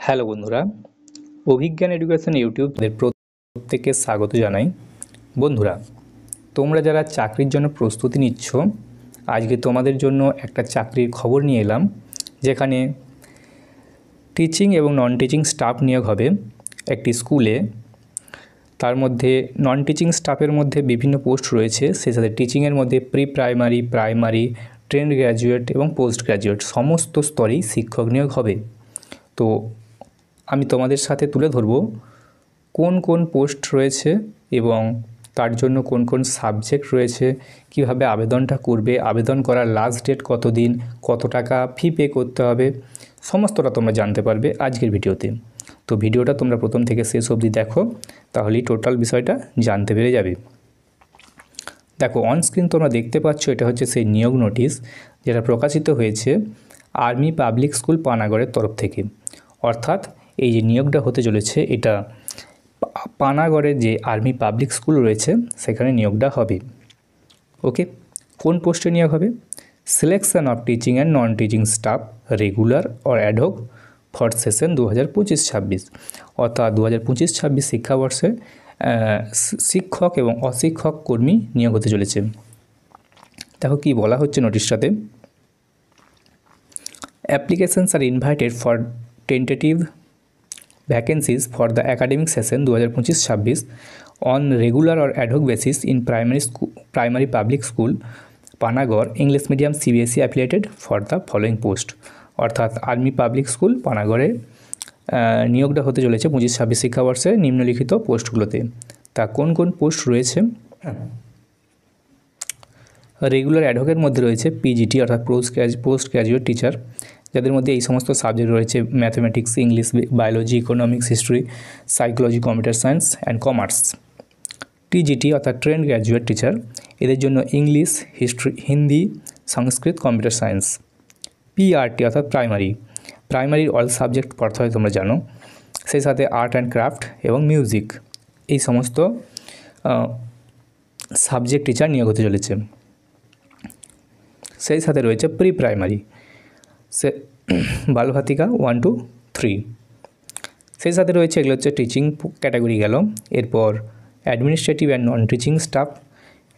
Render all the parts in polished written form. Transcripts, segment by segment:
Hello বন্ধুরা, অভিজ্ঞান education ইউটিউবের প্রত্যেককে স্বাগত জানাই। বন্ধুরা, তোমরা যারা চাকরির জন্য প্রস্তুতি নিচ্ছ, আজকে তোমাদের জন্য একটা চাকরির খবর নিয়ে এলাম, যেখানে টিচিং এবং নন টিচিং স্টাফ নিয়োগ হবে একটি স্কুলে। তার মধ্যে নন টিচিং স্টাফের মধ্যে বিভিন্ন পোস্ট রয়েছে, সেই সাথে টিচিংয়ের মধ্যে pre primary, primary, trend graduate এবং পোস্ট গ্র্যাজুয়েট সমস্ত স্তরেই শিক্ষক নিয়োগ হবে। তো আমি তোমাদের সাথে তুলে ধরব কোন কোন পোস্ট রয়েছে এবং তার জন্য কোন কোন সাবজেক্ট রয়েছে, কিভাবে আবেদনটা করবে, আবেদন করার লাস্ট ডেট কতদিন, কত টাকা ফি পে করতে হবে, সমস্তটা তোমরা জানতে পারবে আজকের ভিডিওতে। তো ভিডিওটা তোমরা প্রথম থেকে শেষ অবধি দেখো, তাহলেই টোটাল বিষয়টা জানতে পেরে যাবে। দেখো, অনস্ক্রিন তোমরা দেখতে পাচ্ছ, এটা হচ্ছে সেই নিয়োগ নোটিশ যেটা প্রকাশিত হয়েছে আর্মি পাবলিক স্কুল পানাগড়ের তরফ থেকে। অর্থাৎ এই যে নিয়োগটা হতে চলেছে, এটা পানাগড়ের যে আর্মি পাবলিক স্কুল রয়েছে সেখানে নিয়োগটা হবে। ওকে, কোন পোস্টে নিয়োগ হবে? Selection of teaching and non teaching staff regular or ad hoc for session 2025-26। অর্থাৎ 2025-26 শিক্ষাবর্ষে শিক্ষক এবং অশিক্ষক কর্মী নিয়োগ হতে চলেছে। দেখো কি বলা হচ্ছে নোটিশটাতে। Applications are invited for tentative vacancies for the academic session 2025-26 on regular or ad hoc basis in primary public school Panagarh English medium CBSE affiliated for the following post। অর্থাৎ আর্মি পাবলিক স্কুল পানাগড়ে নিয়োগটা হতে চলেছে 25-26 শিক্ষাবর্ষে নিম্নলিখিত পোস্টগুলোতে। তা কোন কোন post রয়েছে? Regular অ্যাডহকের মধ্যে রয়েছে পিজিটি অর্থাৎ পোস্ট গ্র্যাজুয়েট টিচার, যাদের মধ্যে এই সমস্ত সাবজেক্ট রয়েছে mathematics, English, biology, economics, history, psychology, computer science and commerce. TGT অর্থাৎ ট্রেন্ড গ্র্যাজুয়েট টিচার, এদের জন্য ইংলিশ, হিস্ট্রি, হিন্দি, সংস্কৃত, কম্পিউটার সায়েন্স। পিআরটি অর্থাৎ প্রাইমারির অল সাবজেক্ট পড়তে হয় তোমরা জানো, সেই সাথে আর্ট অ্যান্ড ক্রাফট এবং মিউজিক, এই সমস্ত সাবজেক্ট টিচার নিয়োগ হতে চলেছে। সেই সাথে রয়েছে প্রি প্রাইমারি, সে বালভাতিকা 1 to 3। সেই সাথে রয়েছে, এগুলো হচ্ছে টিচিং ক্যাটাগরি গেল। এরপর administrative and non teaching staff.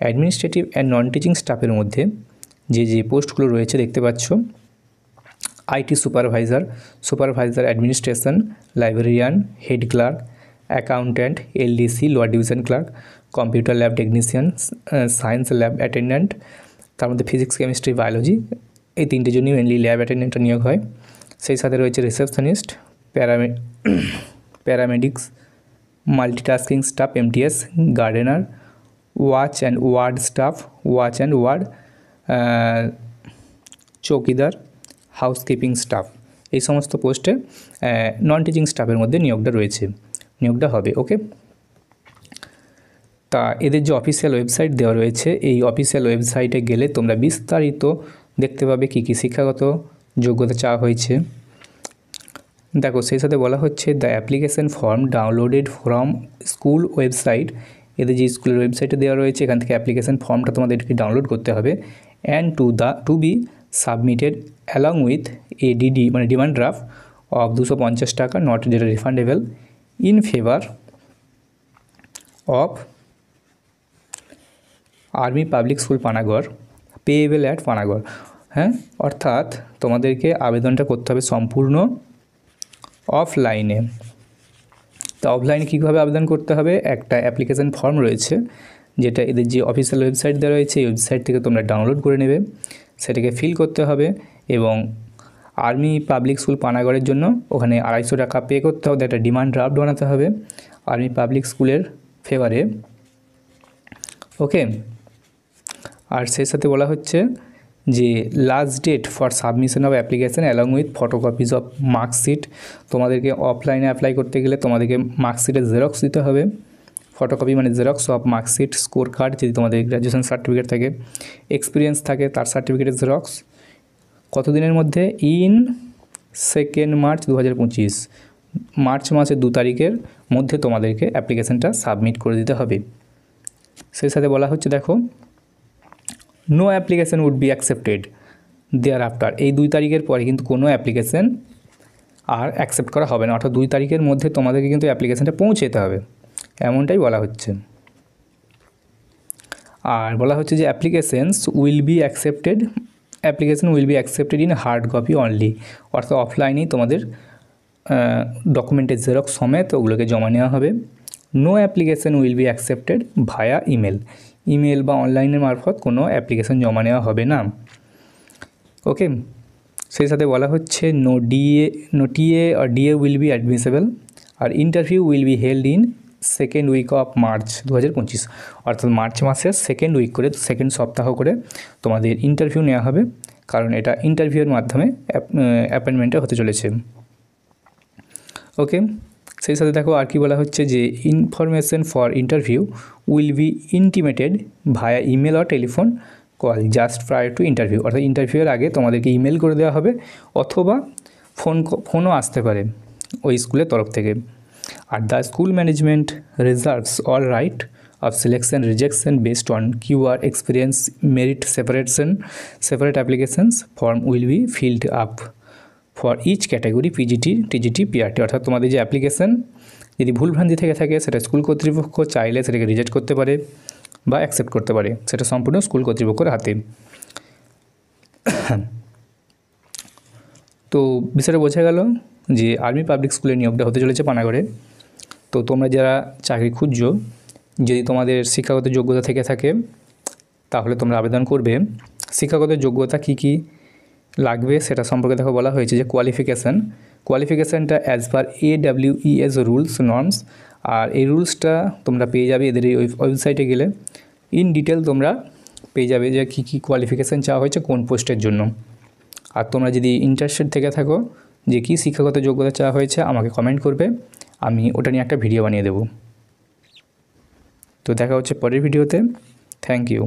Administrative and non teaching স্টাফের মধ্যে যে পোস্টগুলো রয়েছে দেখতে পাচ্ছ, IT supervisor, administration, librarian, head clerk, accountant, LDC lower division clerk, computer lab technician, science lab attendant, তার মধ্যে ফিজিক্স, কেমিস্ট্রি, বায়োলজি, এই তিনটের জন্যই মেনলি ল্যাব অ্যাটেন্ডেন্টটা নিয়োগ হয়। সেই সাথে রয়েছে receptionist, paramedics, multitasking staff, MTS, gardener, watch and ward চৌকিদার, হাউসকিপিং স্টাফ, এই সমস্ত পোস্টে নন টিচিং স্টাফের মধ্যে নিয়োগটা হবে। ওকে, তা এদের যে অফিসিয়াল ওয়েবসাইট দেওয়া রয়েছে, এই অফিসিয়াল ওয়েবসাইটে গেলে তোমরা বিস্তারিত দেখতে পাবে কী কী শিক্ষাগত যোগ্যতা চাওয়া হয়েছে। দেখো, সেই সাথে বলা হচ্ছে the application form downloaded from school website. এদের যে স্কুলের ওয়েবসাইটে দেওয়া রয়েছে, এখান থেকে অ্যাপ্লিকেশন ফর্মটা তোমাদেরকে ডাউনলোড করতে হবে। And to be submitted along with a DD মানে ডিমান্ড ড্রাফট অফ 250 টাকা, নট যেটা refundable, in favour of army public school Panagarh, payable at Panagarh. হ্যাঁ, অর্থাৎ তোমাদেরকে আবেদনটা করতে হবে সম্পূর্ণ অফলাইনে। তা অফলাইনে কীভাবে আবেদন করতে হবে? একটা অ্যাপ্লিকেশান ফর্ম রয়েছে, যেটা এদের যে অফিসিয়াল ওয়েবসাইট দেওয়া রয়েছে, এই ওয়েবসাইট থেকে তোমরা ডাউনলোড করে নেবে, সেটাকে ফিল করতে হবে এবং আর্মি পাবলিক স্কুল পানাগড়ের জন্য ওখানে 250 টাকা পে করতে হবে। একটা ডিমান্ড ড্রাফট বানাতে হবে আর্মি পাবলিক স্কুলের ফেভারে। ওকে, আর সেই সাথে বলা হচ্ছে যে last date for submission of application along with photocopies of marksheet. তোমাদেরকে অফলাইনে অ্যাপ্লাই করতে গেলে তোমাদেরকে মার্কশিটের জেরক্স দিতে হবে। ফটোকপি মানে xerox of marksheet, score card যদি তোমাদের গ্র্যাজুয়েশন সার্টিফিকেট থাকে, এক্সপিরিয়েন্স থাকে তার সার্টিফিকেটের জেরক্স। কত দিনের মধ্যে? ইন 2 মার্চ 2025, মার্চ মাসের 2 তারিখের মধ্যে তোমাদেরকে অ্যাপ্লিকেশানটা সাবমিট করে দিতে হবে। সেই সাথে বলা হচ্ছে, দেখো, no application would be accepted thereafter. এই 2 তারিখের পরে কিন্তু কোনো অ্যাপ্লিকেশান আর অ্যাকসেপ্ট করা হবে না, অর্থাৎ 2 তারিখের মধ্যে তোমাদেরকে কিন্তু অ্যাপ্লিকেশানটা পৌঁছে যেতে হবে, এমনটাই বলা হচ্ছে। আর বলা হচ্ছে যে application will be accepted in hard copy only, অর্থাৎ অফলাইনেই তোমাদের ডকুমেন্টের জেরক্স সমেত ওগুলোকে জমা নেওয়া হবে। No application will be accepted via email বা অনলাইনের মারফত কোনো অ্যাপ্লিকেশন জমা নেওয়া হবে না। ওকে, সেই সাথে বলা হচ্ছে নো টিএ আর ডিএ উইল বি অ্যাডমিসেবল, আর interview will be held in second week of March 2025, অর্থাৎ মার্চ মাসের সেকেন্ড উইক করে, সেকেন্ড সপ্তাহ করে তোমাদের ইন্টারভিউ নেওয়া হবে, কারণ এটা ইন্টারভিউয়ের মাধ্যমে অ্যাপয়েন্টমেন্টটা হতে চলেছে। ওকে, সেই সাথে দেখো আর কি বলা হচ্ছে যে information for interview will be intimated via email আর telephone call just prior to interview, অর্থাৎ ইন্টারভিউয়ের আগে তোমাদেরকে ইমেল করে দেওয়া হবে অথবা ফোনও আসতে পারে ওই স্কুলের তরফ থেকে। আর the school management reserves all right of selection rejection based on QR experience merit separate applications form will be filled up for each category PGT TGT PRT, অর্থাৎ তোমাদের যে অ্যাপ্লিকেশন যদি ভুলভ্রান্তি থেকে থাকে সেটা স্কুল কর্তৃপক্ষ চাইলে সেটাকে রিজেক্ট করতে পারে বা অ্যাকসেপ্ট করতে পারে, সেটা সম্পূর্ণ স্কুল কর্তৃপক্ষের হাতে। তো বিষয়টা বোঝা গেল যে আর্মি পাবলিক স্কুলের নিয়োগটা হতে চলেছে পানাগড়ে। তো তোমরা যারা চাকরি খুঁজছো, যদি তোমাদের শিক্ষাগত যোগ্যতা থেকে থাকে তাহলে তোমরা আবেদন করবে। শিক্ষাগত যোগ্যতা কী কী লাগবে সেটা সম্পর্কে দেখো বলা হয়েছে যে কোয়ালিফিকেশানটা as per AWES rules norms, আর এই রুলসটা তোমরা পেয়ে যাবে এদের এই ওয়েবসাইটে গেলে। ইন ডিটেল তোমরা পেয়ে যাবে যে কী কী কোয়ালিফিকেশান চাওয়া হয়েছে কোন পোস্টের জন্য। আর তোমরা যদি ইন্টারেস্টেড থেকে থাকো যে কী শিক্ষাগত যোগ্যতা চাওয়া হয়েছে আমাকে কমেন্ট করবে, আমি ওটা নিয়ে একটা ভিডিও বানিয়ে দেব। তো দেখা হচ্ছে পরের ভিডিওতে। Thank you.